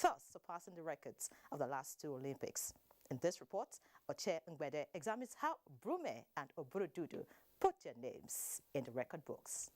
thus surpassing the records of the last two Olympics. In this report, Oche Ngbede examines how Brume and Oburududu put their names in the record books.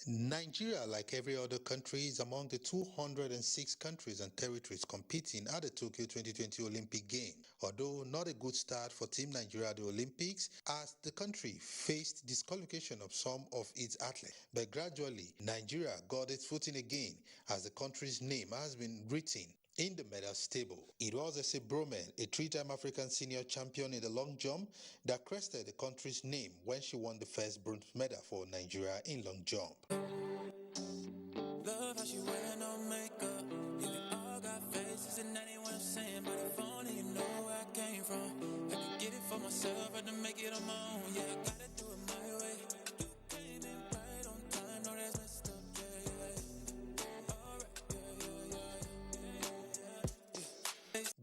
Nigeria, like every other country, is among the 206 countries and territories competing at the Tokyo 2020 Olympic Games. Although not a good start for Team Nigeria at the Olympics, as the country faced disqualification of some of its athletes. But gradually, Nigeria got its footing again as the country's name has been written in the medals table. It was Ese Brome, a three-time African senior champion in the long jump, that crested the country's name when she won the first bronze medal for Nigeria in long jump. Love how she wearing no makeup. Yeah, we all got faces and that ain't what I'm saying. But if only you know where I came from, I can get it for myself and to make it on my own. Yeah, I gotta do it my way. Came in right on time, no that's messed up.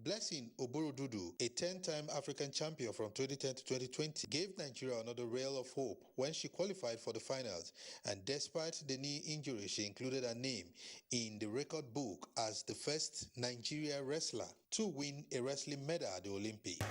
Blessing Oburududu, a 10-time African champion from 2010 to 2020, gave Nigeria another ray of hope when she qualified for the finals, and despite the knee injury, she included her name in the record book as the first Nigerian wrestler to win a wrestling medal at the Olympics.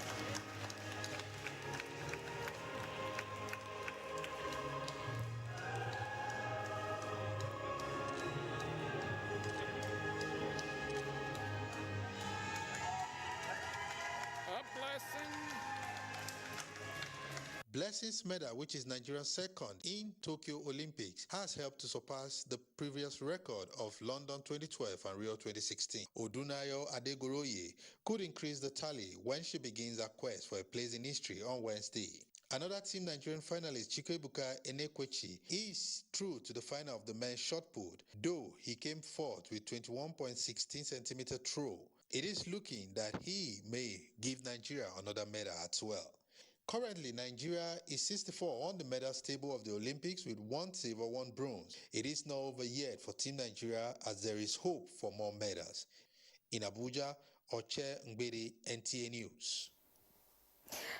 Blessing's medal, which is Nigeria's second in Tokyo Olympics, has helped to surpass the previous record of London 2012 and Rio 2016. Odunayo Adegoroye could increase the tally when she begins her quest for a place in history on Wednesday. Another Team Nigerian finalist, Chikebuka Enekwechi, is through to the final of the men's shot put, though he came fourth with 21.16 centimeter throw. It is looking that he may give Nigeria another medal as well. Currently, Nigeria is 64 on the medals table of the Olympics with 1 silver, 1 bronze. It is not over yet for Team Nigeria as there is hope for more medals. In Abuja, Oche Ngbede, NTA News.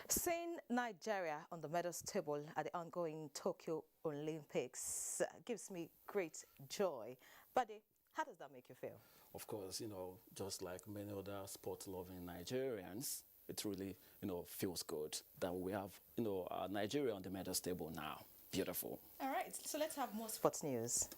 Seeing Nigeria on the medals table at the ongoing Tokyo Olympics gives me great joy. Buddy, how does that make you feel? Of course, just like many other sport-loving Nigerians, it really, feels good that we have, Nigeria on the medals table now. Beautiful. All right, so let's have more sports news.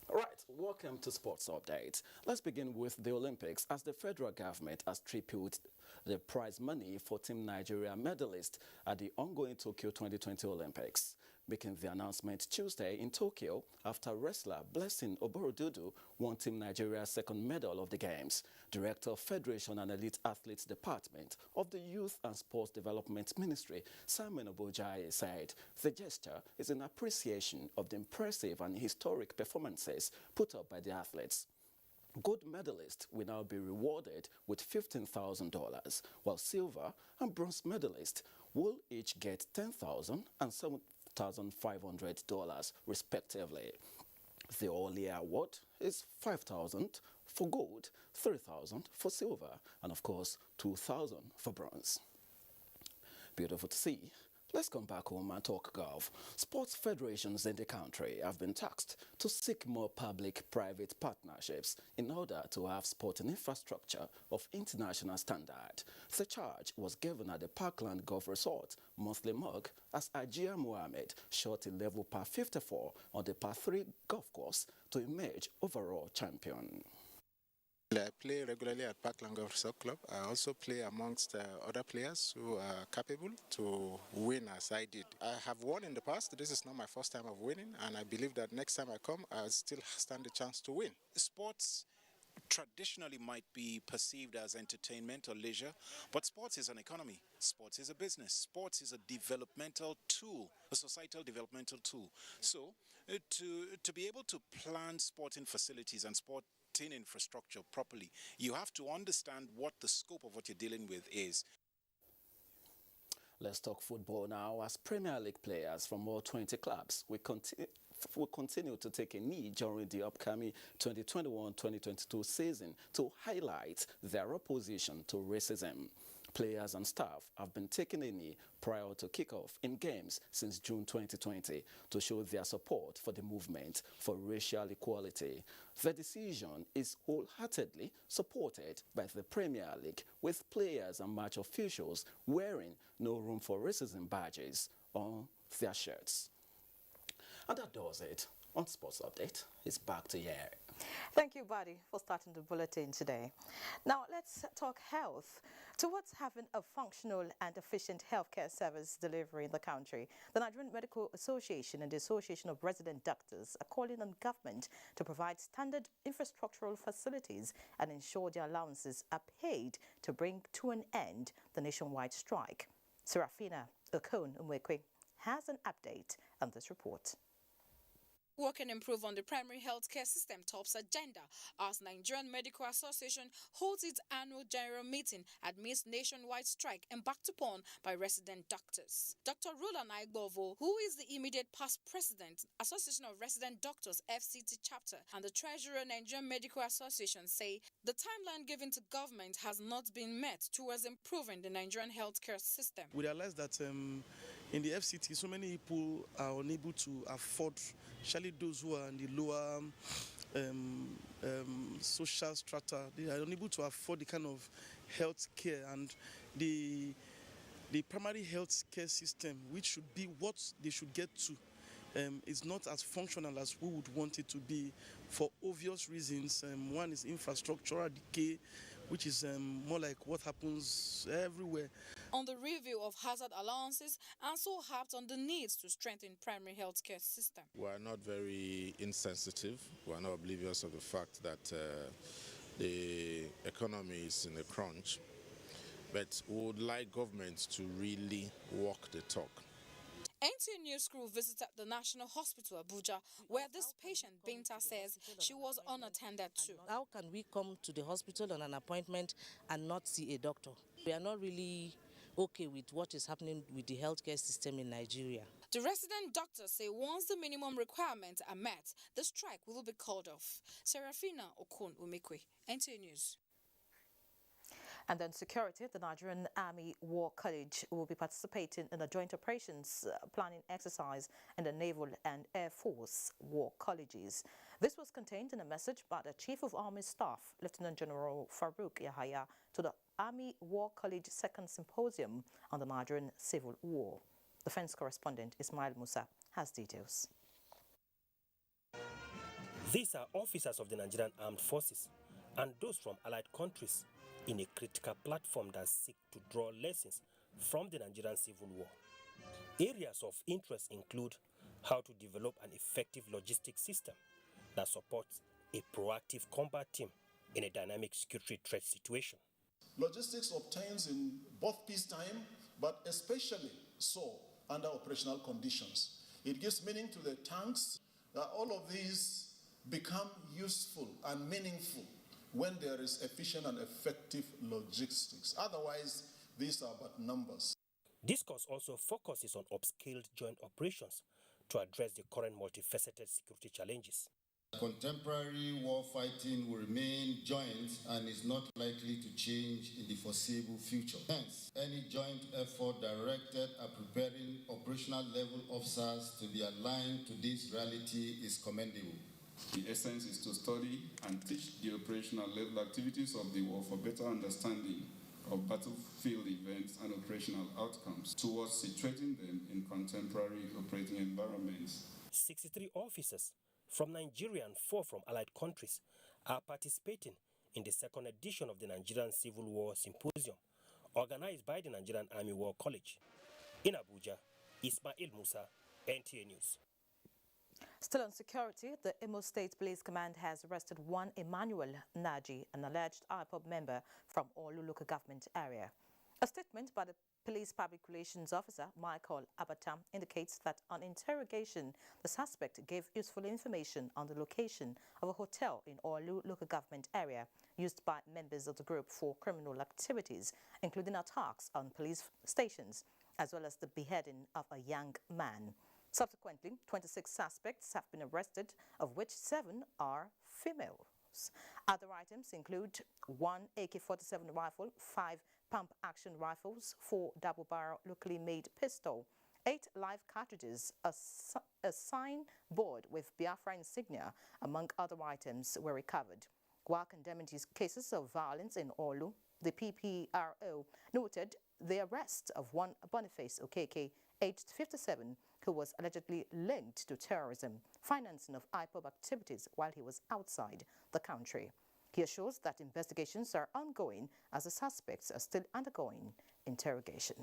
All right, welcome to Sports Update. Let's begin with the Olympics, as the federal government has tripled the prize money for Team Nigeria medalists at the ongoing Tokyo 2020 Olympics, making the announcement Tuesday in Tokyo after wrestler Blessing Oburududu won Team Nigeria's second medal of the Games. Director of Federation and Elite Athletes Department of the Youth and Sports Development Ministry, Simon Abuja, said the gesture is an appreciation of the impressive and historic performances put up by the athletes. Gold medalists will now be rewarded with $15,000, while silver and bronze medalists will each get $10,000 and $7,500 respectively. The all-year award is $5,000 for gold, $3,000 for silver, and of course $2,000 for bronze. Beautiful to see. Let's come back home and talk golf. Sports federations in the country have been tasked to seek more public-private partnerships in order to have sporting infrastructure of international standard. The charge was given at the Parkland Golf Resort monthly mug as Ajia Mohammed shot a level par 54 on the par 3 golf course to emerge overall champion. I play regularly at Parkland Golf Resort Club. I also play amongst other players who are capable to win as I did. I have won in the past. This is not my first time of winning, and I believe that next time I come, I'll still stand a chance to win. Sports traditionally might be perceived as entertainment or leisure, but sports is an economy. Sports is a business. Sports is a developmental tool, a societal developmental tool. So to be able to plan sporting facilities and sporting infrastructure properly, you have to understand what the scope of what you're dealing with is. Let's talk football now, as Premier League players from all 20 clubs will continue to take a knee during the upcoming 2021-2022 season to highlight their opposition to racism. Players and staff have been taking a knee prior to kickoff in games since June 2020 to show their support for the movement for racial equality. The decision is wholeheartedly supported by the Premier League, with players and match officials wearing "No Room for Racism" badges on their shirts. And that does it on Sports Update. It's back to you. Thank you, Buddy, for starting the bulletin today. Now, let's talk health. Towards having a functional and efficient healthcare service delivery in the country, the Nigerian Medical Association and the Association of Resident Doctors are calling on government to provide standard infrastructural facilities and ensure their allowances are paid to bring to an end the nationwide strike. Serafina Okon-Umwekwe has an update on this report. Work and improve on the primary healthcare system tops agenda as Nigerian Medical Association holds its annual general meeting amidst nationwide strike embarked upon by resident doctors. Dr. Roland Aigbovo, who is the immediate past president, Association of Resident Doctors FCT chapter, and the treasurer Nigerian Medical Association say the timeline given to government has not been met towards improving the Nigerian healthcare system. We realize that in the FCT, so many people are unable to afford, especially those who are in the lower social strata. They are unable to afford the kind of health care, and the primary health care system, which should be what they should get to, is not as functional as we would want it to be for obvious reasons. One is infrastructural decay, which is more like what happens everywhere. On the review of hazard allowances, and so harped on the needs to strengthen primary healthcare system. We are not very insensitive. We are not oblivious of the fact that the economy is in a crunch. But we would like government to really walk the talk. NTA News crew visited the National Hospital, Abuja, where this patient, Binta, says she was unattended to. How can we come to the hospital on an appointment and not see a doctor? We are not really okay with what is happening with the healthcare system in Nigeria. The resident doctors say once the minimum requirements are met, the strike will be called off. Serafina Okon-Umwekwe, NTA News. And then security, the Nigerian Army War College will be participating in a joint operations planning exercise in the Naval and Air Force War Colleges. This was contained in a message by the Chief of Army Staff, Lieutenant General Farouk Yahaya, to the Army War College Second Symposium on the Nigerian Civil War. Defense correspondent Ismail Musa has details. These are officers of the Nigerian Armed Forces and those from allied countries in a critical platform that seek to draw lessons from the Nigerian Civil War. Areas of interest include how to develop an effective logistics system that supports a proactive combat team in a dynamic security threat situation. Logistics obtains in both peacetime, but especially so under operational conditions. It gives meaning to the tanks. All of these become useful and meaningful when there is efficient and effective logistics. Otherwise, these are but numbers. This course also focuses on upscaled joint operations to address the current multifaceted security challenges. Contemporary war fighting will remain joint and is not likely to change in the foreseeable future. Hence, any joint effort directed at preparing operational level officers to be aligned to this reality is commendable. The essence is to study and teach the operational level activities of the war for better understanding of battlefield events and operational outcomes towards situating them in contemporary operating environments. 63 officers from Nigeria and 4 from allied countries are participating in the second edition of the Nigerian Civil War Symposium, organized by the Nigerian Army War College. In Abuja, Ismail Musa, NTA News. Still on security, the Imo State Police Command has arrested one Emmanuel Naji, an alleged IPOB member from Olu local government area. A statement by the Police Public Relations Officer, Michael Abatam, indicates that on interrogation, the suspect gave useful information on the location of a hotel in Olu local government area used by members of the group for criminal activities, including attacks on police stations, as well as the beheading of a young man. Subsequently, 26 suspects have been arrested, of which 7 are females. Other items include 1 AK-47 rifle, 5 pump-action rifles, 4 double-barrel locally made pistol, 8 live cartridges, a signboard with Biafra insignia, among other items, were recovered. While condemning these cases of violence in Olu, the PPRO noted the arrest of one Boniface Okeke, aged 57, who was allegedly linked to terrorism, financing of IPOB activities while he was outside the country. He assures that investigations are ongoing as the suspects are still undergoing interrogation.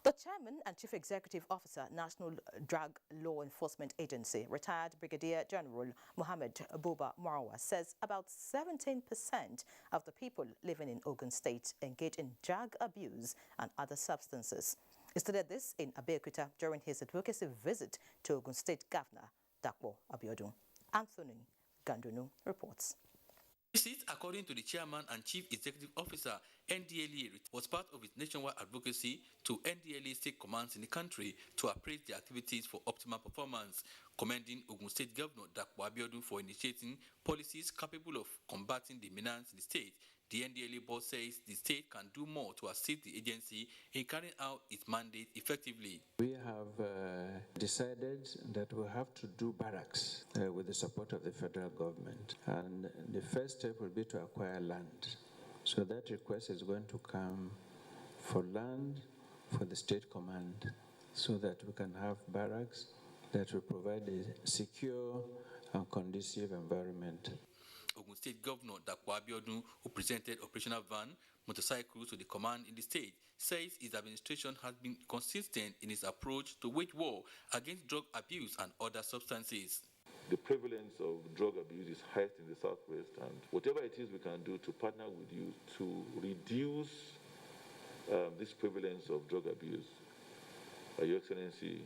The Chairman and Chief Executive Officer, National Drug Law Enforcement Agency, retired Brigadier General Mohammed Buba Marwa, says about 17% of the people living in Ogun State engage in drug abuse and other substances. He stated this in Abuja during his advocacy visit to Ogun State Governor Dakpo Abiodun. Anthony Gandunu reports. This is, according to the Chairman and Chief Executive Officer, NDLA was part of its nationwide advocacy to NDLA state commands in the country to appraise their activities for optimal performance, commending Ogun State Governor Dakpo Abiodun for initiating policies capable of combating the menace in the state. The NDLA board says the state can do more to assist the agency in carrying out its mandate effectively. We have decided that we have to do barracks with the support of the federal government. And the first step will be to acquire land. So that request is going to come for land for the state command so that we can have barracks that will provide a secure and conducive environment. Ogun State Governor Dakpo Abiodun, who presented operational van motorcycles to the command in the state, says his administration has been consistent in its approach to wage war against drug abuse and other substances. The prevalence of drug abuse is highest in the southwest, and whatever it is we can do to partner with you to reduce this prevalence of drug abuse, Your Excellency,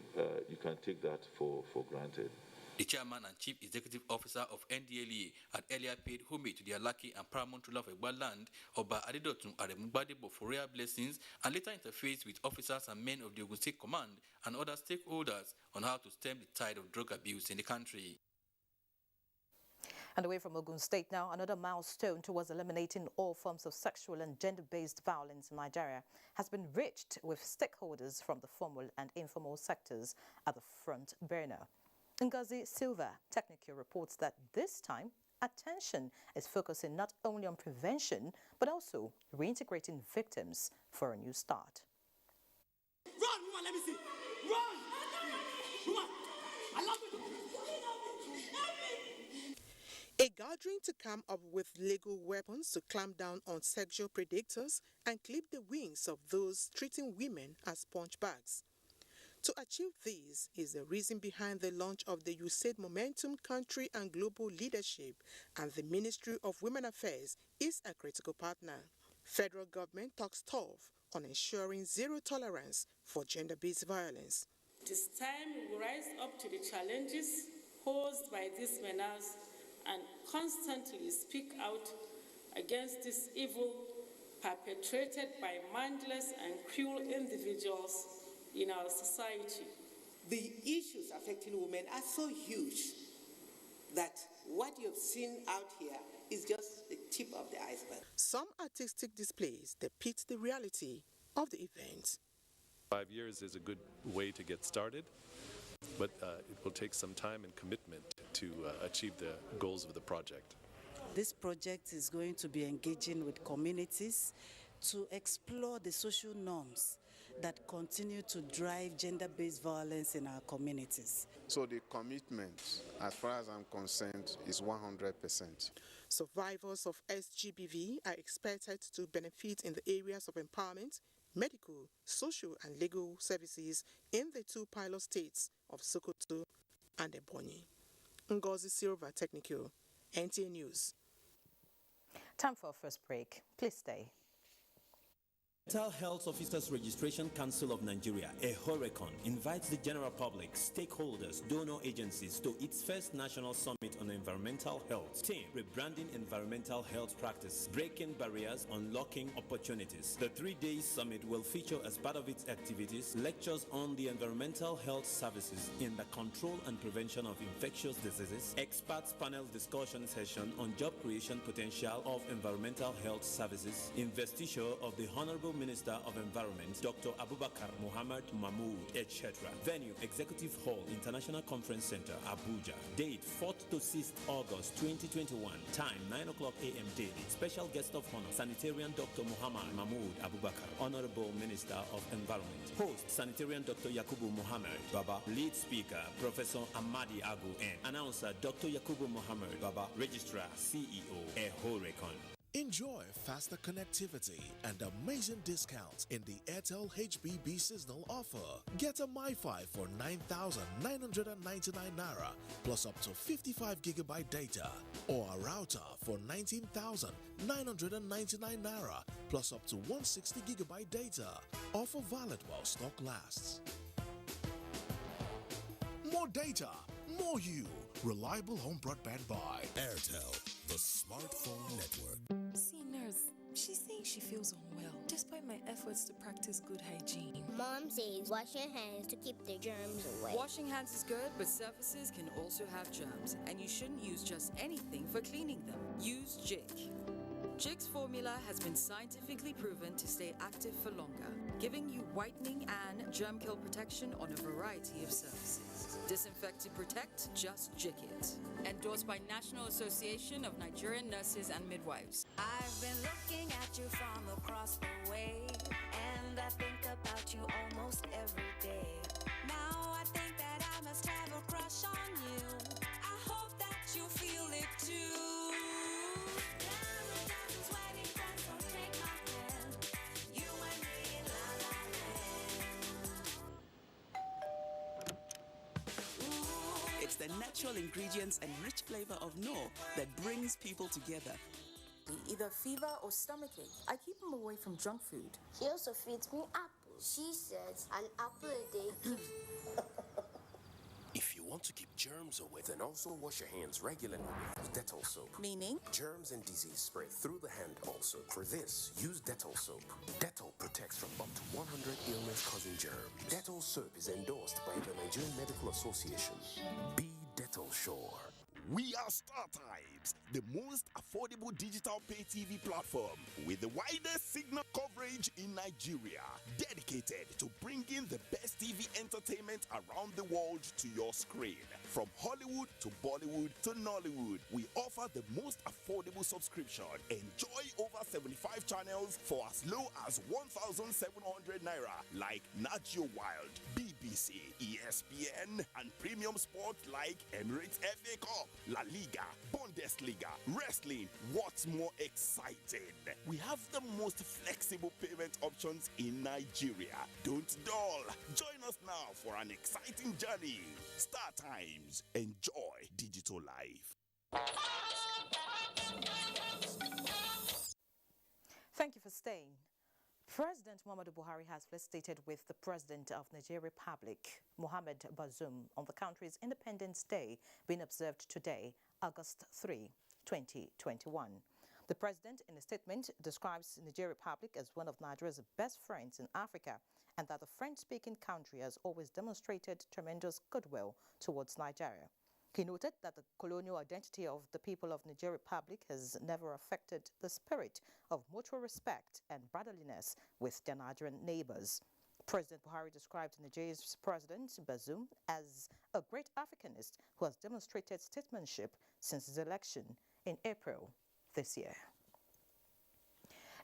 you can take that for granted. The Chairman and Chief Executive Officer of NDLA had earlier paid homage to the Alaki and paramount ruler of Egba land, Oba Adedotun Aremugbadebo, for rare blessings, and later interfaced with officers and men of the Ogun State Command and other stakeholders on how to stem the tide of drug abuse in the country. And away from Ogun State now, another milestone towards eliminating all forms of sexual and gender-based violence in Nigeria has been reached, with stakeholders from the formal and informal sectors at the front burner. Ngozi Silva Technical reports that this time, attention is focusing not only on prevention, but also reintegrating victims for a new start. Run, woman, let me see. Run! Woman, I love it. A gathering to come up with legal weapons to clamp down on sexual predators and clip the wings of those treating women as sponge bags. To achieve this is the reason behind the launch of the USAID Momentum Country and Global Leadership, and the Ministry of Women Affairs is a critical partner. Federal government talks tough on ensuring zero tolerance for gender-based violence. It is time we rise up to the challenges posed by this menace and constantly speak out against this evil perpetrated by mindless and cruel individuals in our society. The issues affecting women are so huge that what you've seen out here is just the tip of the iceberg. Some artistic displays depict the reality of the event. 5 years is a good way to get started, but it will take some time and commitment to achieve the goals of the project. This project is going to be engaging with communities to explore the social norms that continue to drive gender-based violence in our communities. So the commitment, as far as I'm concerned, is 100%. Survivors of SGBV are expected to benefit in the areas of empowerment, medical, social and legal services in the 2 pilot states of Sokoto and Ebonyi. Ngozi Silva Technical, NTA News. Time for our first break. Please stay. Mental Health Officers Registration Council of Nigeria, (HORECON), invites the general public, stakeholders, donor agencies to its first national summit on environmental health. Theme: rebranding environmental health practice, breaking barriers, unlocking opportunities. The 3-day summit will feature as part of its activities lectures on the environmental health services in the control and prevention of infectious diseases, experts panel discussion session on job creation potential of environmental health services, investiture of the Honorable Minister of Environment, Dr. Abubakar Muhammad Mahmood, etc. Venue: Executive Hall, International Conference Center, Abuja. Date: 4th to 6th August 2021. Time: 9 o'clock a.m. daily. Special guest of honor: Sanitarian Dr. Muhammad Mahmood Abubakar, Honorable Minister of Environment. Host: Sanitarian Dr. Yakubu Muhammad Baba. Lead speaker: Professor Amadi Agu N. Announcer: Dr. Yakubu Muhammad Baba. Registrar: CEO, HORECON. Enjoy faster connectivity and amazing discounts in the Airtel HBB seasonal offer. Get a MiFi for 9,999 Naira plus up to 55 GB data, or a router for 19,999 Naira plus up to 160 GB data. Offer valid while stock lasts. More data, more you. Reliable home broadband by Airtel, the smartphone network. See, nurse, she's saying she feels unwell despite my efforts to practice good hygiene. Mom says wash your hands to keep the germs away. Washing hands is good, but surfaces can also have germs, and you shouldn't use just anything for cleaning them. Use Jik. Jik's formula has been scientifically proven to stay active for longer, giving you whitening and germ kill protection on a variety of surfaces. Disinfect to protect, just Jik it. Endorsed by National Association of Nigerian Nurses and Midwives. I've been looking at you from across the way, and I think about you almost every day. Now I think that I must have a crush on you. I hope that you feel it too. It's the natural ingredients and rich flavor of Knorr that brings people together. Either fever or stomachache. I keep him away from junk food. She also feeds me apples. She says an apple a day keeps... If you want to keep germs away, then also wash your hands regularly with Dettol soap. Meaning? Germs and disease spread through the hand also. For this, use Dettol soap. Dettol protects from up to 100 illness-causing germs. Dettol soap is endorsed by the Nigerian Medical Association. Be Dettol sure. We are StarTimes, the most affordable digital pay TV platform with the widest signal coverage in Nigeria, dedicated to bringing the best TV entertainment around the world to your screen. From Hollywood to Bollywood to Nollywood, we offer the most affordable subscription. Enjoy over 75 channels for as low as 1,700 Naira, like Nat Geo Wild, BBC, ESPN, and premium sports like Emirates FA Cup, La Liga, Bundesliga, wrestling. What's more exciting? We have the most flexible payment options in Nigeria. Don't dull. Join us now for an exciting journey. StarTimes. Enjoy digital life. Thank you for staying. President Muhammadu Buhari has felicitated with the President of Niger Republic, Mohamed Bazoum, on the country's Independence Day being observed today, August 3, 2021. The President, in a statement, describes Niger Republic as one of Nigeria's best friends in Africa, and that the French-speaking country has always demonstrated tremendous goodwill towards Nigeria. He noted that the colonial identity of the people of Niger Republic has never affected the spirit of mutual respect and brotherliness with their Nigerian neighbors. President Buhari described Nigeria's President Bazoum as a great Africanist who has demonstrated statesmanship since his election in April this year.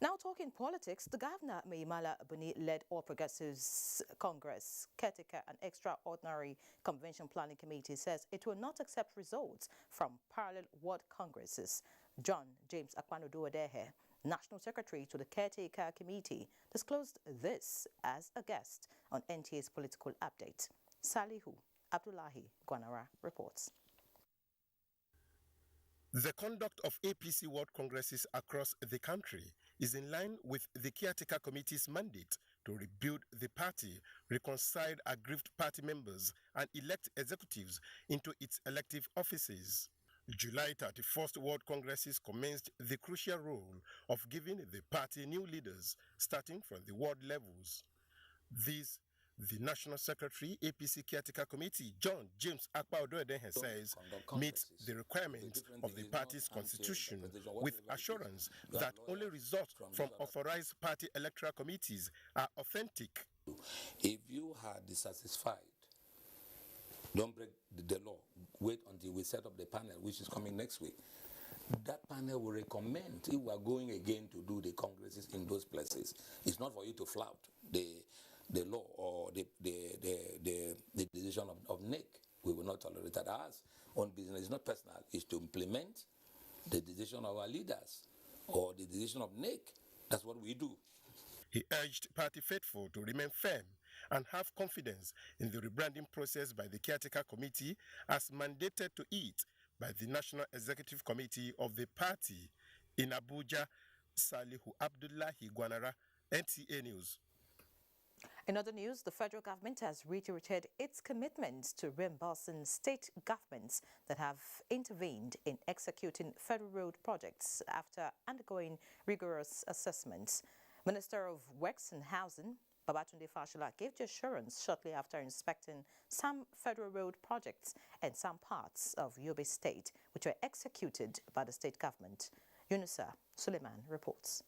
Now talking politics, the governor, Maimala Buni-led All Progressives Congress, Caretaker and Extraordinary Convention Planning Committee says it will not accept results from parallel ward congresses. John James Akpanodo-Adehe, National Secretary to the Caretaker Committee, disclosed this as a guest on NTA's Political Update. Salihu Abdullahi Gwanara reports. The conduct of APC ward congresses across the country is in line with the caretaker committee's mandate to rebuild the party, reconcile aggrieved party members, and elect executives into its elective offices. July 31st World Congresses commenced the crucial role of giving the party new leaders, starting from the world levels. This, the National Secretary, APC Caretaker Committee, John James Akpa-Odoedehe says, meets the requirements of the party's constitution with assurance that only results from authorized party electoral committees are authentic. If you are dissatisfied, don't break the law. Wait until we set up the panel, which is coming next week. That panel will recommend if we are going again to do the congresses in those places. It's not for you to flout the law or the decision of NIC. We will not tolerate that. Ours own business is not personal. It's to implement the decision of our leaders or the decision of NIC. That's what we do. He urged party faithful to remain firm and have confidence in the rebranding process by the caretaker committee as mandated to it by the National Executive Committee of the party. In Abuja, Salihu Abdullahi Gwanara, NTA News. In other news, the federal government has reiterated its commitment to reimbursing state governments that have intervened in executing federal road projects after undergoing rigorous assessments. Minister of Works and Housing, Babatunde Fashola, gave the assurance shortly after inspecting some federal road projects and some parts of Yobe State, which were executed by the state government. Yunusa Suleiman reports.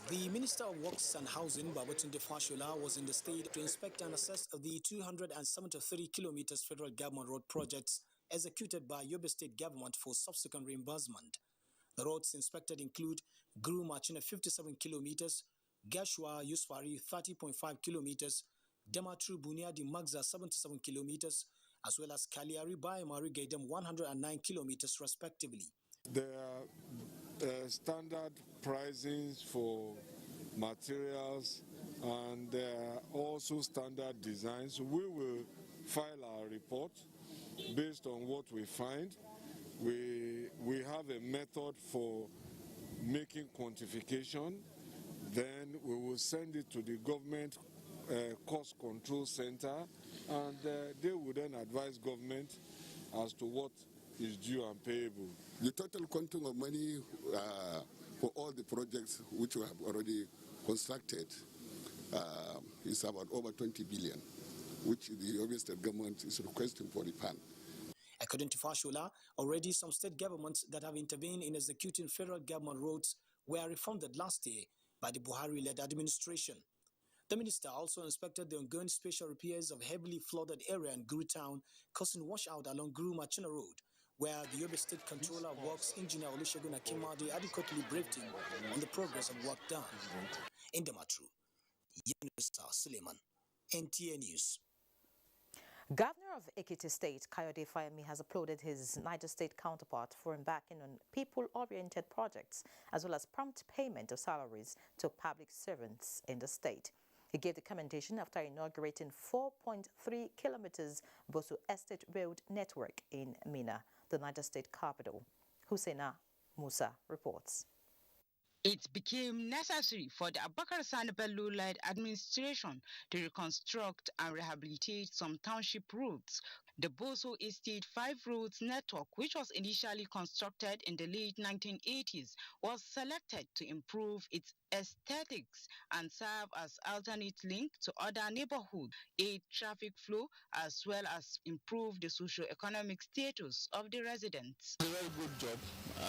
The Minister of Works and Housing, Babatunde Fashola, was in the state to inspect and assess the 273 kilometers federal government road projects executed by Yobe State government for subsequent reimbursement. The roads inspected include Guru Machina 57 kilometers, Gashua Yusufari 30.5 kilometers, Damatru Bunyadi Magza 77 kilometers, as well as Kaliari Bayamari Gaidam 109 kilometers respectively. There are standard pricings for materials and there are also standard designs. We will file our report based on what we find. We have a method for making quantification. Then we will send it to the government cost control center, and they will then advise government as to what is due and payable. The total quantum of money for all the projects which we have already constructed is about over 20 billion, which the Yobe State government is requesting for the fund. According to Fashola, already some state governments that have intervened in executing federal government roads were refunded last year by the Buhari-led administration. The minister also inspected the ongoing special repairs of heavily flooded area in Guru Town, causing washout along Guru Machina Road, where the Yobe State Controller of Works, Engineer Olusegun Akimade, adequately briefed him on the progress of work done. In Damatru, Yunusa Suleiman, NTA News. Governor of Ekiti State, Kayode Fayemi, has applauded his Niger State counterpart for embarking on people-oriented projects as well as prompt payment of salaries to public servants in the state. He gave the commendation after inaugurating 4.3 kilometers Boso Estate Road network in Mina, the Niger State capital. Husseina Musa reports. It became necessary for the Abubakar Sani Bello-led administration to reconstruct and rehabilitate some township roads. The Boso Estate 5 roads network, which was initially constructed in the late 1980s, was selected to improve its aesthetics and serve as alternate link to other neighborhoods, aid traffic flow, as well as improve the socio-economic status of the residents. It's a very good job,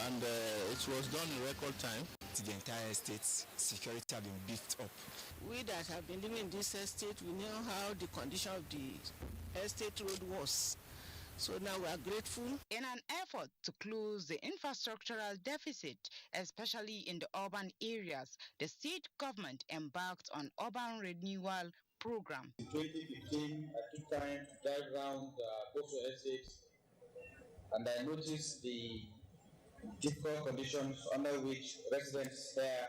and it was done in record time. The entire estate's security have been beefed up. We that have been living in this estate, we know how the condition of the estate road was. So now we are grateful. In an effort to close the infrastructural deficit, especially in the urban areas, the state government embarked on urban renewal program. In 2015, I took time to drive around Postal estates, and I noticed the difficult conditions under which residents there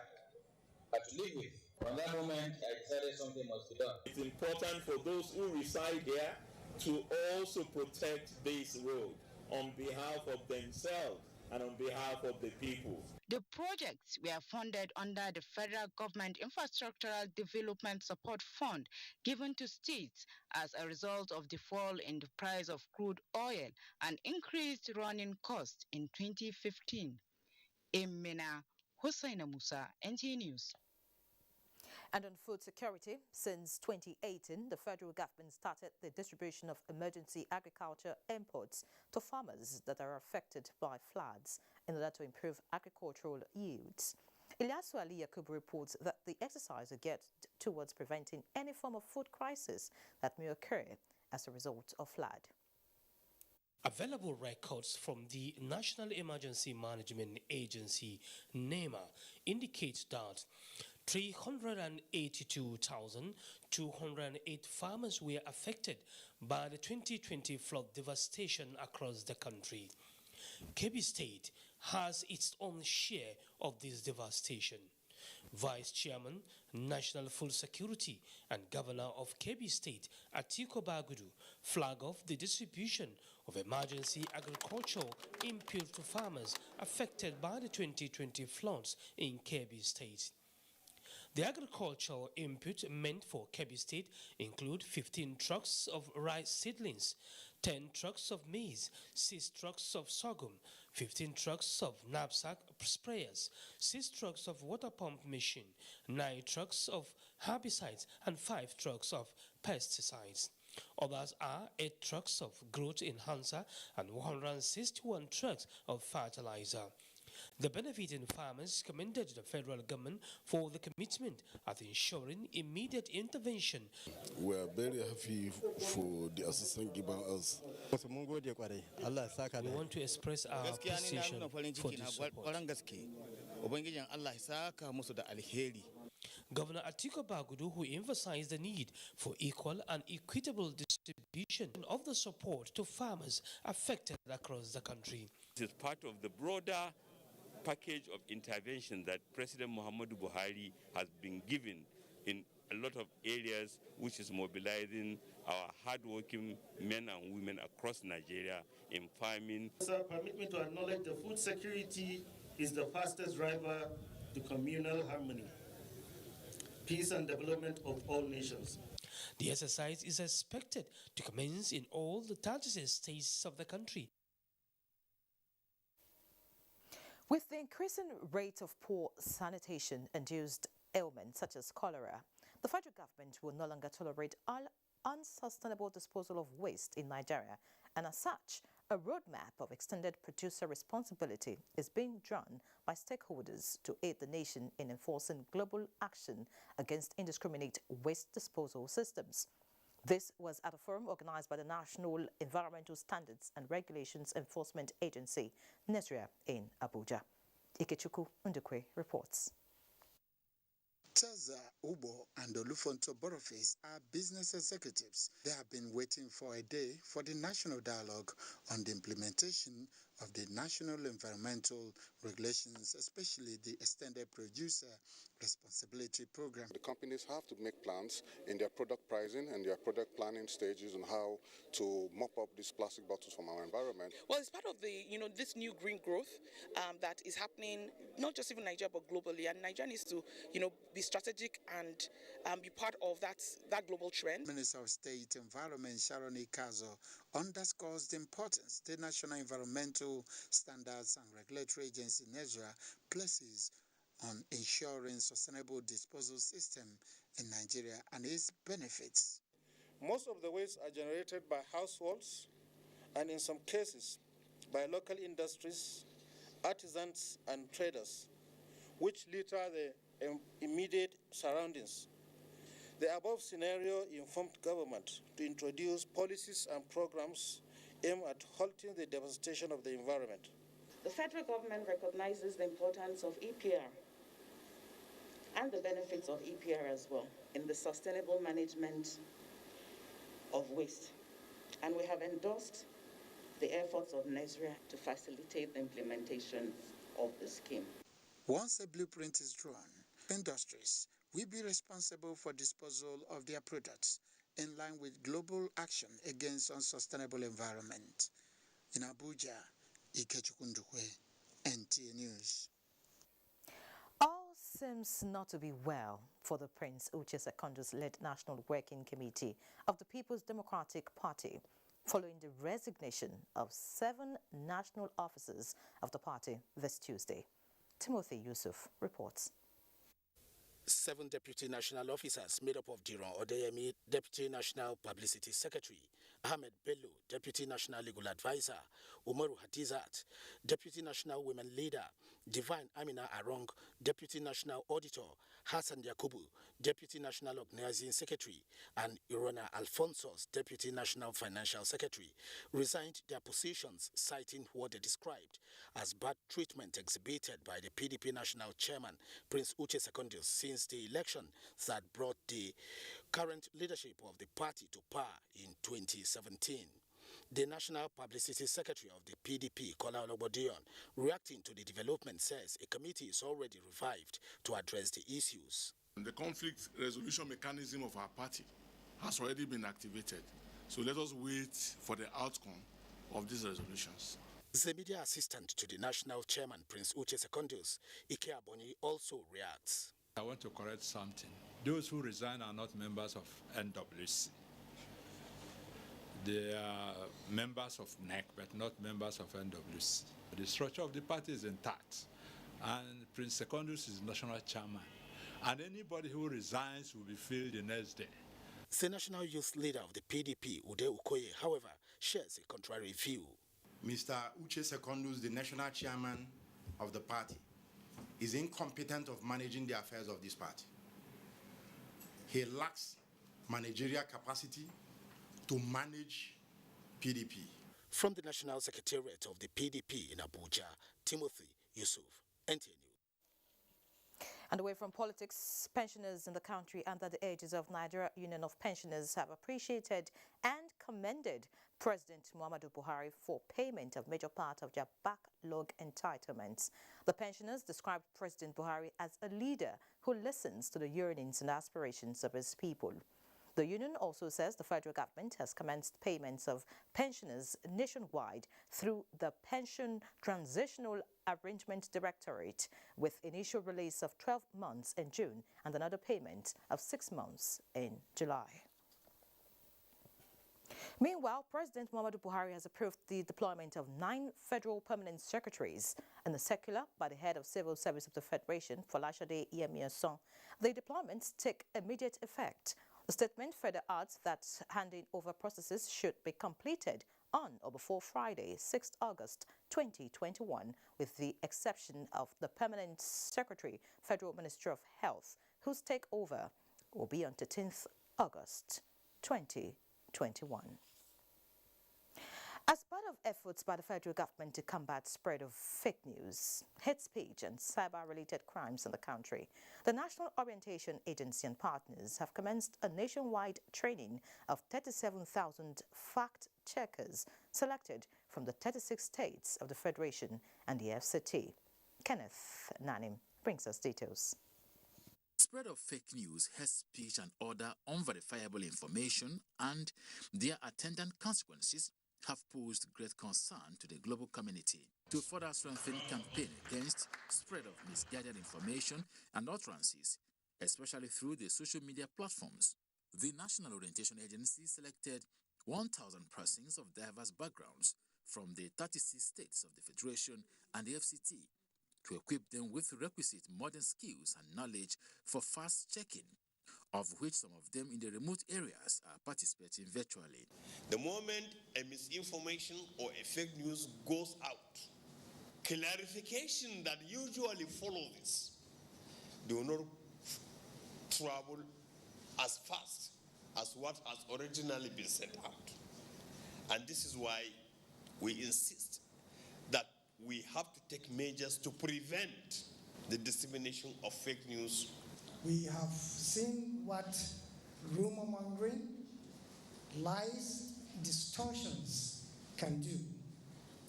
had to live with. From that moment, I decided something must be done. It's important for those who reside there to also protect this road on behalf of themselves and on behalf of the people. The projects were funded under the federal government Infrastructural Development Support Fund given to states as a result of the fall in the price of crude oil and increased running costs in 2015. In Mina, Hussaina Musa, NTA News. And on food security, since 2018, the federal government started the distribution of emergency agriculture inputs to farmers that are affected by floods in order to improve agricultural yields. Ilyasu Ali Yakub reports that the exercise will get towards preventing any form of food crisis that may occur as a result of flood. Available records from the National Emergency Management Agency, NEMA, indicate that 382,208 farmers were affected by the 2020 flood devastation across the country. Kebbi State has its own share of this devastation. Vice Chairman, National Food Security and Governor of Kebbi State, Atiko Bagudu, flagged off the distribution of emergency agricultural input to farmers affected by the 2020 floods in Kebbi State. The agricultural input meant for Kebbi State include 15 trucks of rice seedlings, 10 trucks of maize, 6 trucks of sorghum, 15 trucks of knapsack sprayers, 6 trucks of water pump machine, 9 trucks of herbicides, and 5 trucks of pesticides. Others are 8 trucks of growth enhancer and 161 trucks of fertilizer. The benefiting farmers commended the federal government for the commitment at ensuring immediate intervention. We are very happy for the assistance given us. We want to express our appreciation for this support. Governor Atiko Bagudu, who emphasized the need for equal and equitable distribution of the support to farmers affected across the country. This is part of the broader package of intervention that President Muhammadu Buhari has been given in a lot of areas, which is mobilizing our hardworking men and women across Nigeria in farming. Sir, permit me to acknowledge the food security is the fastest driver to communal harmony, peace and development of all nations. The exercise is expected to commence in all the 36 states of the country. With the increasing rate of poor sanitation-induced ailments such as cholera, the federal government will no longer tolerate unsustainable disposal of waste in Nigeria, and as such, a roadmap of extended producer responsibility is being drawn by stakeholders to aid the nation in enforcing global action against indiscriminate waste disposal systems. This was at a forum organized by the National Environmental Standards and Regulations Enforcement Agency, Niger, in Abuja. Ikechukwu Ndukwe reports. Chaza, Ubo, and Olufonto Boroface are business executives. They have been waiting for a day for the national dialogue on the implementation of the National Environmental Regulations, especially the Extended Producer Responsibility Program. The companies have to make plans in their product pricing and their product planning stages on how to mop up these plastic bottles from our environment. Well, it's part of the, this new green growth that is happening, not just even Nigeria, but globally. And Nigeria needs to, be strategic and be part of that global trend. Minister of State Environment Sharon Ikazo underscores the importance the National Environmental Standards and Regulatory Agency, NESRA, places on ensuring sustainable disposal system in Nigeria and its benefits. Most of the waste are generated by households and in some cases by local industries, artisans and traders, which litter the immediate surroundings. The above scenario informed government to introduce policies and programs aimed at halting the devastation of the environment. The federal government recognizes the importance of EPR and the benefits of EPR as well in the sustainable management of waste. And we have endorsed the efforts of NESRA to facilitate the implementation of the scheme. Once a blueprint is drawn, industries will be responsible for disposal of their products in line with global action against unsustainable environment. In Abuja, Ikechukwu Ndukwe, NTA News. All seems not to be well for the Prince Uche Secondos-led National Working Committee of the People's Democratic Party following the resignation of 7 national officers of the party this Tuesday. Timothy Yusuf reports. 7 deputy national officers made up of Diron Odeyemi, Deputy National Publicity Secretary, Ahmed Bello, Deputy National Legal Advisor, Umaru Hadizat, Deputy National Women Leader, Divine Amina Arong, Deputy National Auditor, Hassan Yakubu, Deputy National Organizing Secretary, and Irona Alfonsos, Deputy National Financial Secretary, resigned their positions, citing what they described as bad treatment exhibited by the PDP National Chairman, Prince Uche Secondos, since the election that brought the current leadership of the party to power in 2017. The National Publicity Secretary of the PDP, Kola Olobodion, reacting to the development, says a committee is already revived to address the issues. The conflict resolution mechanism of our party has already been activated. So let us wait for the outcome of these resolutions. The media assistant to the national chairman, Prince Uche Secondos, Ike Abonyi, also reacts. I want to correct something. Those who resign are not members of NWC. They are members of NEC, but not members of NWC. The structure of the party is intact, and Prince Secondos is national chairman. And anybody who resigns will be filled the next day. The national youth leader of the PDP, Ude Ukoye, however, shares a contrary view. Mr. Uche Secondos, the national chairman of the party, is incompetent of managing the affairs of this party. He lacks managerial capacity to manage PDP. From the National Secretariat of the PDP in Abuja, Timothy Yusuf, NTA News. And away from politics, pensioners in the country under the aegis of Nigeria Union of Pensioners have appreciated and commended President Muhammadu Buhari for payment of major part of their backlog entitlements. The pensioners described President Buhari as a leader who listens to the yearnings and aspirations of his people. The union also says the federal government has commenced payments of pensioners nationwide through the Pension Transitional Arrangement Directorate, with initial release of 12 months in June and another payment of 6 months in July. Meanwhile, President Muhammadu Buhari has approved the deployment of 9 federal permanent secretaries. In a circular by the head of Civil Service of the Federation, Folashade Iyemiason, the deployments take immediate effect. The statement further adds that handing over processes should be completed on or before Friday, 6th August 2021, with the exception of the Permanent Secretary, Federal Ministry of Health, whose takeover will be on 13th August 2021. As part of efforts by the federal government to combat spread of fake news, hate speech and cyber-related crimes in the country, the National Orientation Agency and partners have commenced a nationwide training of 37,000 fact-checkers selected from the 36 states of the Federation and the FCT. Kenneth Nanim brings us details. Spread of fake news, hate speech and other unverifiable information and their attendant consequences have posed great concern to the global community. To further strengthen campaign against spread of misguided information and utterances, especially through the social media platforms, the National Orientation Agency selected 1,000 persons of diverse backgrounds from the 36 states of the Federation and the FCT to equip them with requisite modern skills and knowledge for fast-checking, of which some of them in the remote areas are participating virtually. The moment a misinformation or a fake news goes out, clarification that usually follow this do not travel as fast as what has originally been sent out. And this is why we insist that we have to take measures to prevent the dissemination of fake news. We have seen what rumor mongering, lies, distortions can do.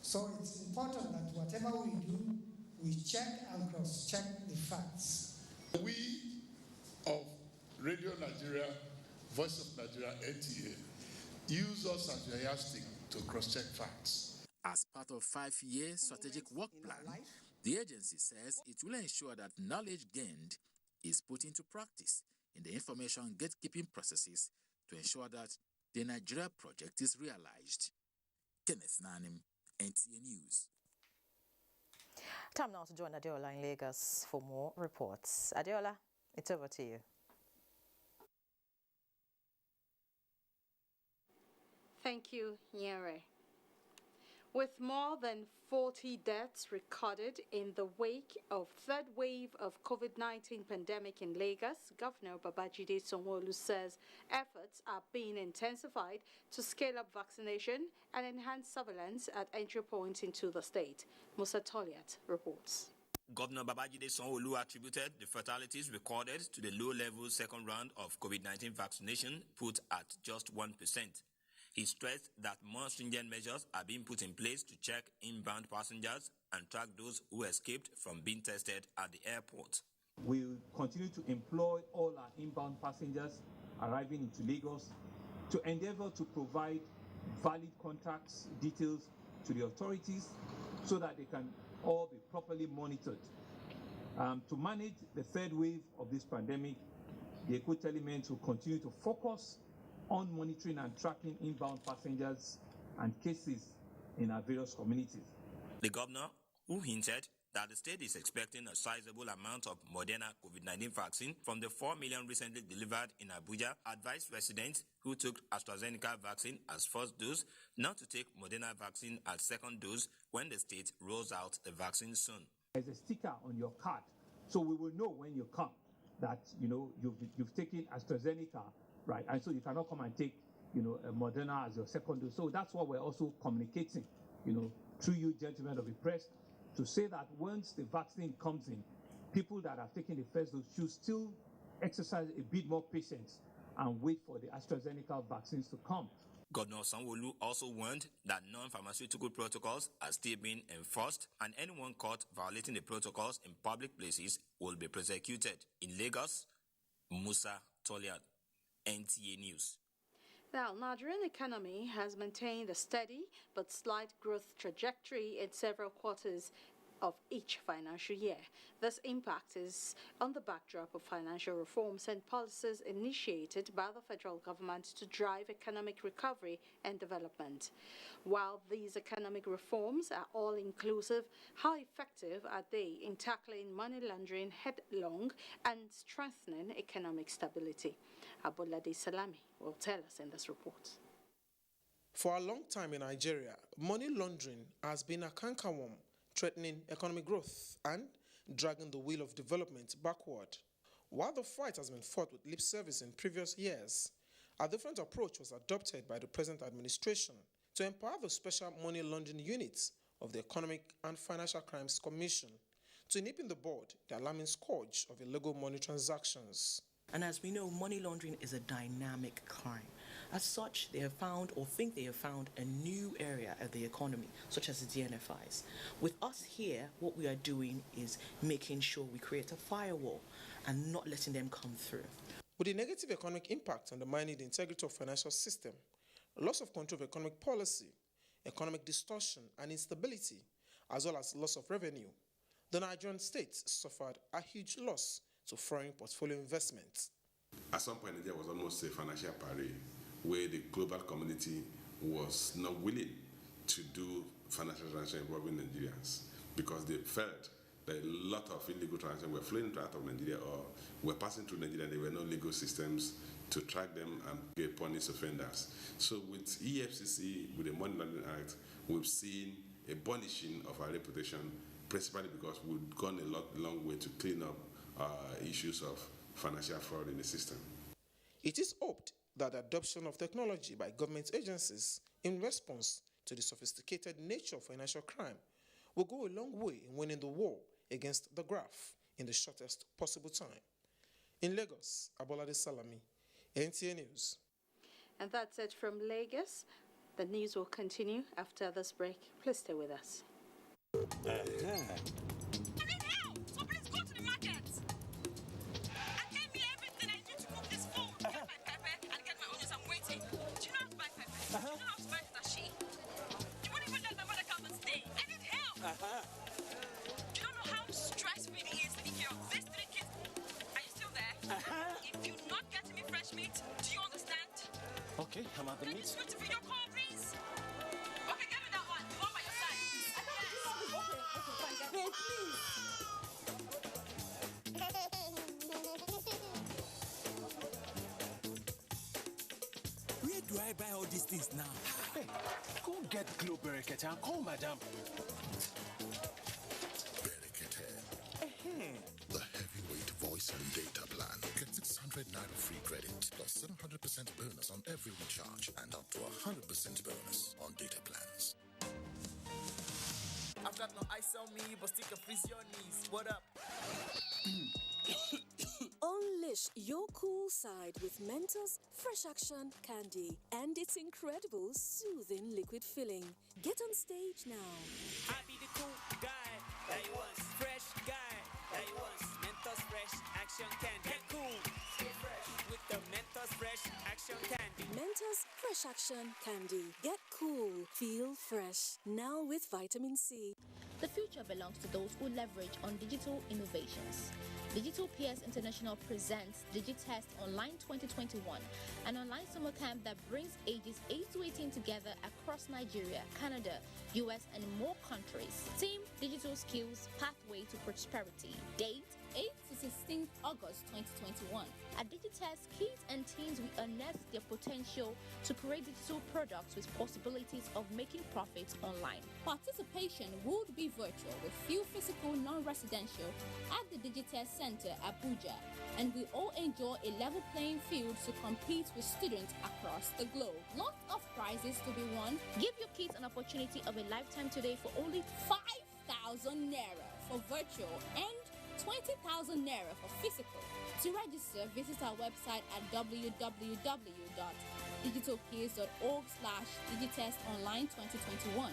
So it's important that whatever we do, we check and cross-check the facts. We of Radio Nigeria, Voice of Nigeria, NTA, use us as a yardstick to cross-check facts. As part of 5-year strategic work plan, The agency says it will ensure that knowledge gained is put into practice in the information gatekeeping processes to ensure that the Nigeria project is realized. Kenneth Nanim, NTA News. Time now to join Adeola in Lagos for more reports. Adeola, it's over to you. Thank you, Nyere. With more than 40 deaths recorded in the wake of third wave of COVID-19 pandemic in Lagos, Governor Babajide Sanwo-Olu says efforts are being intensified to scale up vaccination and enhance surveillance at entry points into the state. Musa Toliat reports. Governor Babajide Sanwo-Olu attributed the fatalities recorded to the low-level second round of COVID-19 vaccination put at just 1%. He stressed that more stringent measures are being put in place to check inbound passengers and track those who escaped from being tested at the airport. We will continue to employ all our inbound passengers arriving into Lagos to endeavor to provide valid contact details to the authorities so that they can all be properly monitored. To manage the third wave of this pandemic, the Equity element will continue to focus on monitoring and tracking inbound passengers and cases in our various communities. The governor, who hinted that the state is expecting a sizable amount of Moderna COVID-19 vaccine from the 4 million recently delivered in Abuja, advised residents who took AstraZeneca vaccine as first dose not to take Moderna vaccine as second dose when the state rolls out the vaccine soon. There's a sticker on your card, so we will know when you come that you've taken AstraZeneca. Right, and so you cannot come and take, Moderna as your second dose. So that's what we're also communicating, through you gentlemen of the press, to say that once the vaccine comes in, people that have taken the first dose should still exercise a bit more patience and wait for the AstraZeneca vaccines to come. Governor Sanwo-Olu also warned that non-pharmaceutical protocols are still being enforced, and anyone caught violating the protocols in public places will be prosecuted. In Lagos, Musa Toliat, NTA News. Now, Nigerian economy has maintained a steady but slight growth trajectory in several quarters of each financial year. This impact is on the backdrop of financial reforms and policies initiated by the federal government to drive economic recovery and development. While these economic reforms are all-inclusive, how effective are they in tackling money laundering headlong and strengthening economic stability? Abolade Salami will tell us in this report. For a long time in Nigeria, money laundering has been a cankerworm, threatening economic growth and dragging the wheel of development backward. While the fight has been fought with lip service in previous years, a different approach was adopted by the present administration to empower the special money laundering units of the Economic and Financial Crimes Commission to nip in the bud the alarming scourge of illegal money transactions. And as we know, money laundering is a dynamic crime. As such, they have found or think they have found a new area of the economy, such as the DNFIs. With us here, what we are doing is making sure we create a firewall and not letting them come through. With the negative economic impact undermining the integrity of the financial system, loss of control of economic policy, economic distortion and instability, as well as loss of revenue, the Nigerian state suffered a huge loss to foreign portfolio investments. At some point, there was almost a financial parade where the global community was not willing to do financial transactions involving Nigerians because they felt that a lot of illegal transactions were flowing out of Nigeria or were passing through Nigeria and there were no legal systems to track them and punish offenders. So with EFCC, with the Money Laundering Act, we've seen a burnishing of our reputation, principally because we've gone a long way to clean up issues of financial fraud in the system. It is hoped that the adoption of technology by government agencies in response to the sophisticated nature of financial crime will go a long way in winning the war against the graft in the shortest possible time. In Lagos, Abolade Salami, NTA News. And that's it from Lagos. The news will continue after this break. Please stay with us. Smith, do you understand? Okay, I'm at the Can you meet. switch to video call, please? Okay, give me that one. The one by your side. Okay, fine, guys. Babe, please. Where do I buy all these things now? Hey, go get Glow Berekete and call madam. Berekete. The heavyweight voice and data plan. Get 600 naira free credit plus 700% bonus on every recharge and up to 100% bonus on data plans. I've got no ice on me, but still can freeze your knees. What up? Unleash your cool side with Mentos Fresh Action Candy and its incredible soothing liquid filling. Get on stage now. I be the cool guy that you want, fresh guy that you want. Mentos Fresh Action Candy. Get cool, stay fresh with the Mentos Fresh Action Candy. Mentos Fresh Action Candy. Get cool, feel fresh. Now with vitamin C. The future belongs to those who leverage on digital innovations. Digital Peers International presents DigiTest Online 2021, an online summer camp that brings ages 8 to 18 together across Nigeria, Canada, US, and more countries. Theme: Digital Skills, Pathway to Prosperity. Date: 8 to 16 August 2021. At DigiTest, kids and teens will unearth their potential to create digital products with possibilities of making profits online. Participation would be virtual with few physical non-residential at the DigiTest Center, Abuja, and we all enjoy a level playing field to compete with students across the globe. Lots of prizes to be won. Give your kids an opportunity of a lifetime today for only 5,000 naira for virtual and 20,000 naira for physical. To register, visit our website at www.digitalpeers.org/digitestonline2021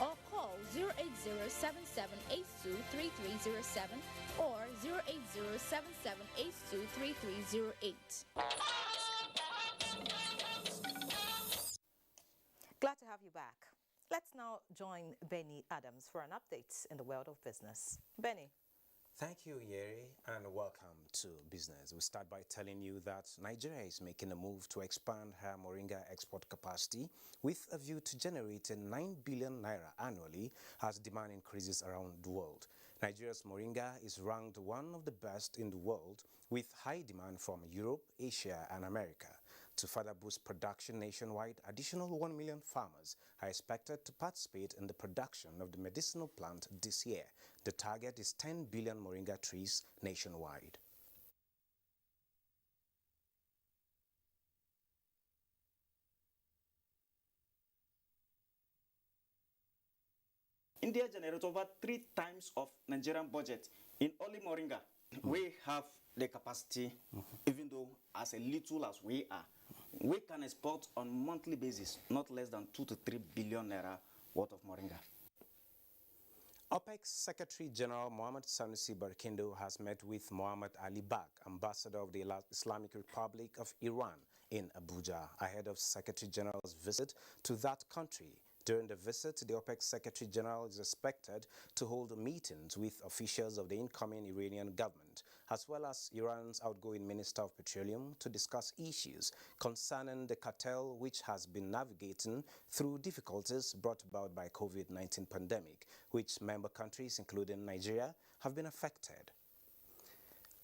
or call 08077823307 or 08077823308. Glad to have you back. Let's now join Benny Adams for an update in the world of business. Benny. Thank you, Yeri, and welcome to Business. We start by telling you that Nigeria is making a move to expand her moringa export capacity with a view to generating 9 billion naira annually as demand increases around the world. Nigeria's moringa is ranked one of the best in the world with high demand from Europe, Asia, and America. To further boost production nationwide, additional 1 million farmers are expected to participate in the production of the medicinal plant this year. The target is 10 billion moringa trees nationwide. India generates over 3 times of Nigerian budget in only moringa. We have the capacity, even though as little as we are, we can export on monthly basis not less than 2 to 3 billion naira worth of moringa. OPEC Secretary General Mohammed Sanusi Barkindo has met with Mohammed Ali Bak, ambassador of the Islamic Republic of Iran, in Abuja, ahead of Secretary General's visit to that country. During the visit, the OPEC Secretary General is expected to hold meetings with officials of the incoming Iranian government, as well as Iran's outgoing Minister of Petroleum, to discuss issues concerning the cartel which has been navigating through difficulties brought about by COVID-19 pandemic, which member countries, including Nigeria, have been affected.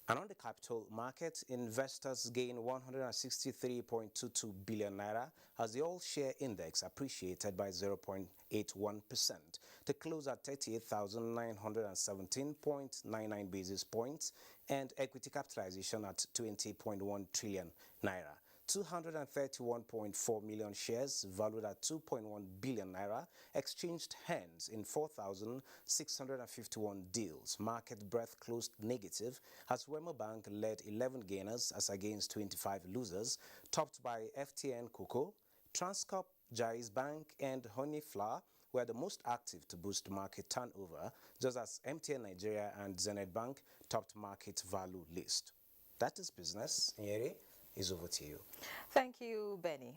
And on the capital market, investors gained 163.22 billion naira as the all-share index appreciated by 0.81% to close at 38,917.99 basis points and equity capitalization at 20.1 trillion naira. 231.4 million shares valued at 2.1 billion naira exchanged hands in 4,651 deals. Market breadth closed negative as Wema Bank led 11 gainers as against 25 losers, topped by FTN Cocoa, Transcorp, Jais Bank and Honey Flour were the most active to boost market turnover, just as MTN Nigeria and Zenith Bank topped market value list. That is business. Nyeri, is over to you. Thank you, Benny.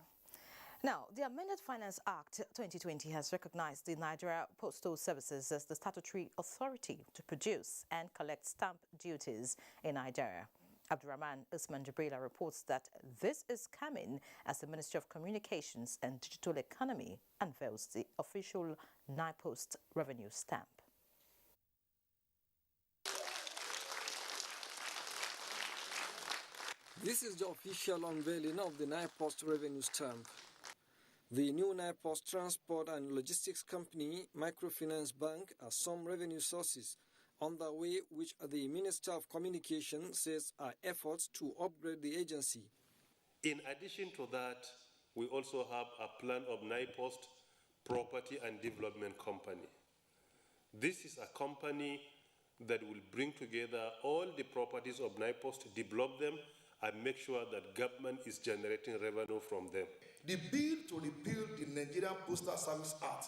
Now, the Amended Finance Act 2020 has recognized the Nigeria Postal Services as the statutory authority to produce and collect stamp duties in Nigeria. Abdurrahman Usman Jibrila reports that this is coming as the Ministry of Communications and Digital Economy unveils the official NIPOST revenue stamp. This is the official unveiling of the NIPOST revenue stamp. The new NIPOST Transport and Logistics Company Microfinance Bank has some revenue sources on the way, which the Minister of Communication says are efforts to upgrade the agency. In addition to that, we also have a plan of NIPOST Property and Development Company. This is a company that will bring together all the properties of NIPOST, develop them, and make sure that government is generating revenue from them. The bill to repeal the Nigerian Postal Service Act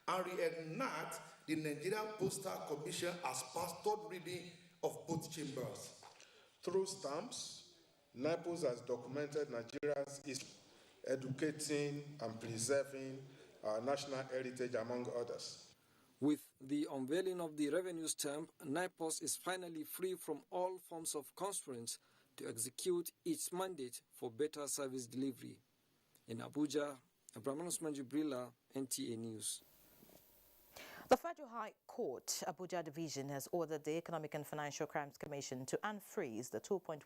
and reenact the Nigerian Postal Commission as passed third reading of both chambers. Through stamps, NIPOS has documented Nigeria's history, educating and preserving our national heritage, among others. With the unveiling of the revenue stamp, NIPOS is finally free from all forms of constraints to execute its mandate for better service delivery. In Abuja, Abdurrahman Usman Jibrila, NTA News. The Federal High Court, Abuja Division, has ordered the Economic and Financial Crimes Commission to unfreeze the 2.1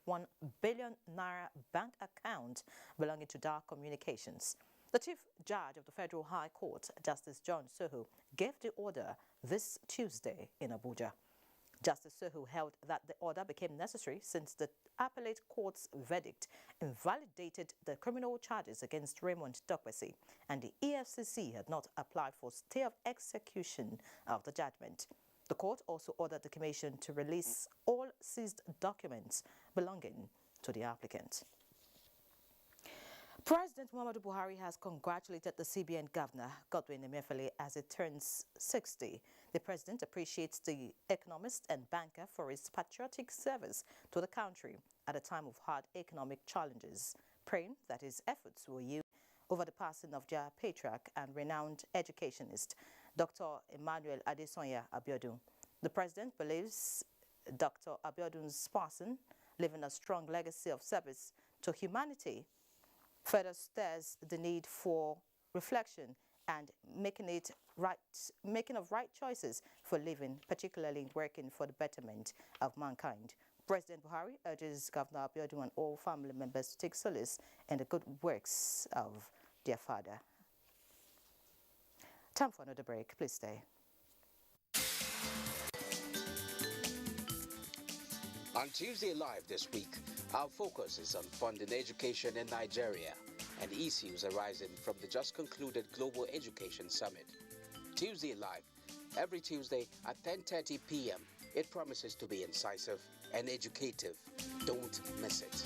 billion naira bank account belonging to Dar Communications. The Chief Judge of the Federal High Court, Justice John Soho, gave the order this Tuesday in Abuja. Justice Soho held that the order became necessary since the appellate court's verdict invalidated the criminal charges against Raymond Dokwesi, and the EFCC had not applied for stay of execution of the judgment. The court also ordered the commission to release all seized documents belonging to the applicant. President Muhammadu Buhari has congratulated the CBN Governor, Godwin Emefiele, as he turns 60. The president appreciates the economist and banker for his patriotic service to the country at a time of hard economic challenges, praying that his efforts will yield over the passing of their patriarch and renowned educationist, Dr. Emmanuel Adesonya Abiodun. The president believes Dr. Abiodun's passing, leaving a strong legacy of service to humanity, further stirs the need for reflection and making of right choices for living, particularly working for the betterment of mankind. President Buhari urges Governor Abiodun and all family members to take solace in the good works of their father. Time for another break. Please stay. On Tuesday Live this week, our focus is on funding education in Nigeria and issues arising from the just concluded Global Education Summit. Tuesday Live, every Tuesday at 10:30 p.m. It promises to be incisive and educative. Don't miss it.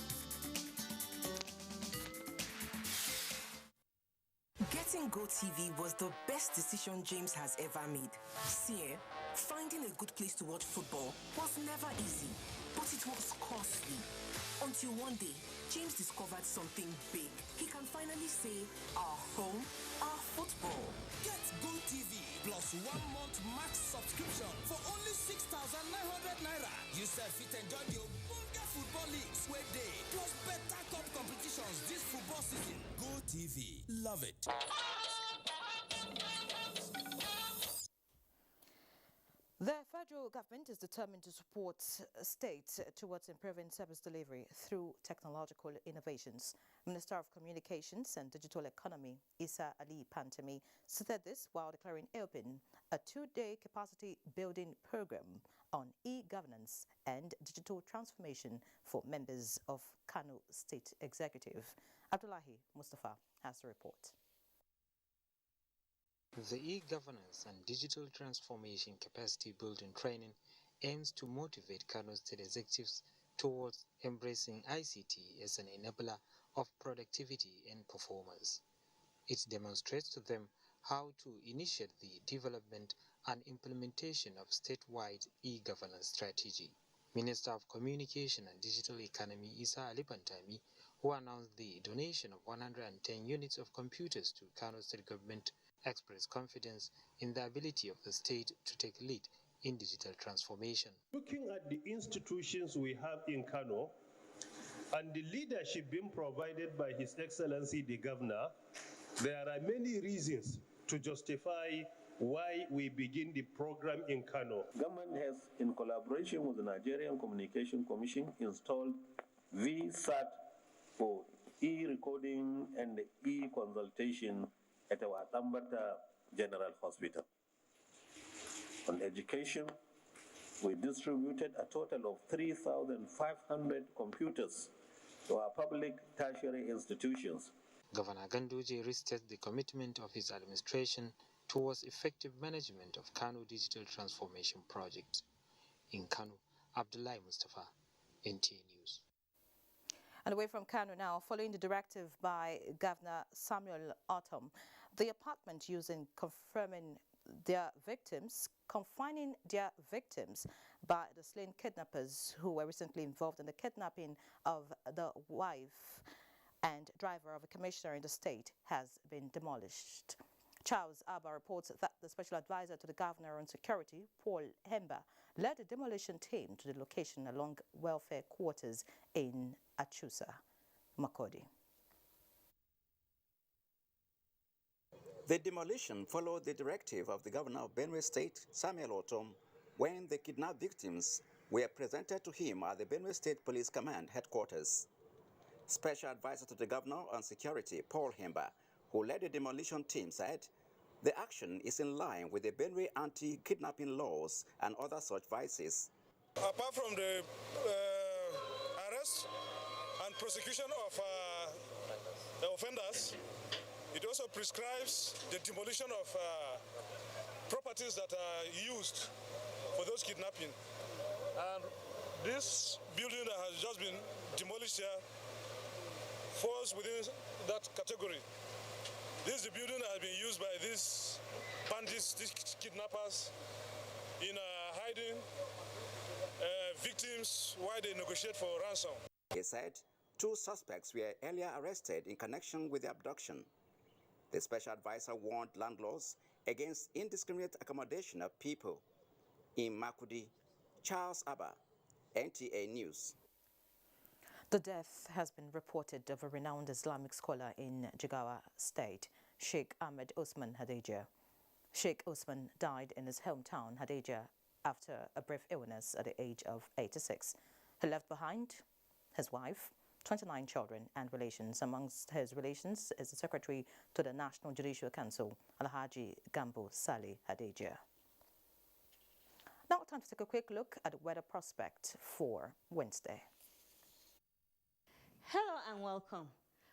Getting GoTV was the best decision James has ever made. See, finding a good place to watch football was never easy, but it was costly. Until one day, James discovered something big. He can finally say, our home, our football. Get GoTV plus 1 month max subscription for only 6,900 naira. You self fit enjoy the Obunga football leagues where day, plus better cup competitions this football season. GoTV, love it. The federal government is determined to support states towards improving service delivery through technological innovations. Minister of Communications and Digital Economy, Issa Ali Pantami, said this while declaring open a 2-day capacity building program on e-governance and digital transformation for members of Kano State Executive. Abdullahi Mustafa has the report. The e-governance and digital transformation capacity building training aims to motivate Kano State executives towards embracing ICT as an enabler of productivity and performance. It demonstrates to them how to initiate the development and implementation of statewide e-governance strategy. Minister of Communication and Digital Economy Issa Ali Pantami, who announced the donation of 110 units of computers to Kano State government, expressed confidence in the ability of the state to take lead in digital transformation. Looking at the institutions we have in Kano, and the leadership being provided by His Excellency the Governor, there are many reasons to justify why we begin the program in Kano. Government has, in collaboration with the Nigerian Communication Commission, installed VSAT for e-recording and e-consultation at our Tambata General Hospital. On education, we distributed a total of 3,500 computers to our public tertiary institutions. Governor Ganduje restated the commitment of his administration towards effective management of Kano Digital Transformation Project. In Kano, Abdullahi Mustafa, NTA News. And away from Kano now, following the directive by Governor Samuel Ortom, the apartment using confining their victims by the slain kidnappers who were recently involved in the kidnapping of the wife and driver of a commissioner in the state has been demolished. Charles Abba reports that the special advisor to the governor on security, Paul Hemba, led a demolition team to the location along welfare quarters in Achusa, Makodi. The demolition followed the directive of the governor of Benue State, Samuel Ortom, when the kidnapped victims were presented to him at the Benue State Police Command headquarters. Special advisor to the governor on security, Paul Hemba, who led the demolition team, said the action is in line with the Benue anti-kidnapping laws and other such vices. Apart from the arrest and prosecution of the offenders, it also prescribes the demolition of properties that are used for those kidnapping. And this building that has just been demolished here falls within that category. This is the building that has been used by these bandits, these kidnappers, in hiding victims while they negotiate for ransom. He said 2 suspects were earlier arrested in connection with the abduction. The special advisor warned landlords against indiscriminate accommodation of people. In Makudi, Charles Abba, NTA News. The death has been reported of a renowned Islamic scholar in Jigawa State, Sheikh Ahmed Usman Hadejia. Sheikh Usman died in his hometown, Hadejia, after a brief illness at the age of 86. He left behind his wife, 29 children and relations. Amongst his relations is the Secretary to the National Judicial Council, Alhaji Gambo Saleh Hadejia. Now time to take a quick look at the weather prospect for Wednesday. Hello and welcome.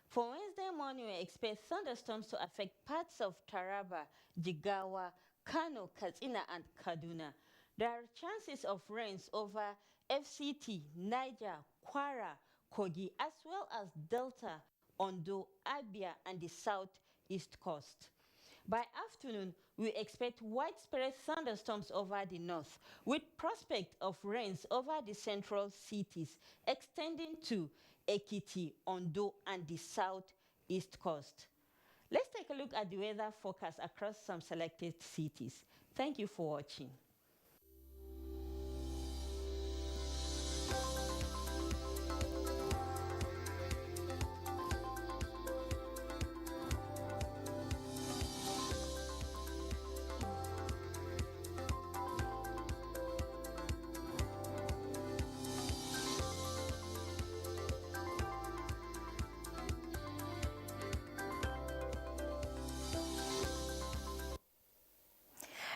For Wednesday morning, we expect thunderstorms to affect parts of Taraba, Jigawa, Kano, Katsina and Kaduna. There are chances of rains over FCT, Niger, Kwara, Kogi, as well as Delta, Ondo, Abia and the southeast coast. By afternoon, we expect widespread thunderstorms over the north, with prospect of rains over the central cities, extending to Ekiti, Ondo and the southeast coast. Let's take a look at the weather forecast across some selected cities. Thank you for watching.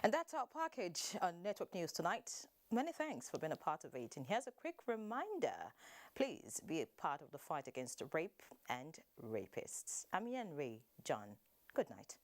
And that's our package on Network News tonight. Many thanks for being a part of it. And here's a quick reminder. Please be a part of the fight against rape and rapists. I'm Ian Ray John. Good night.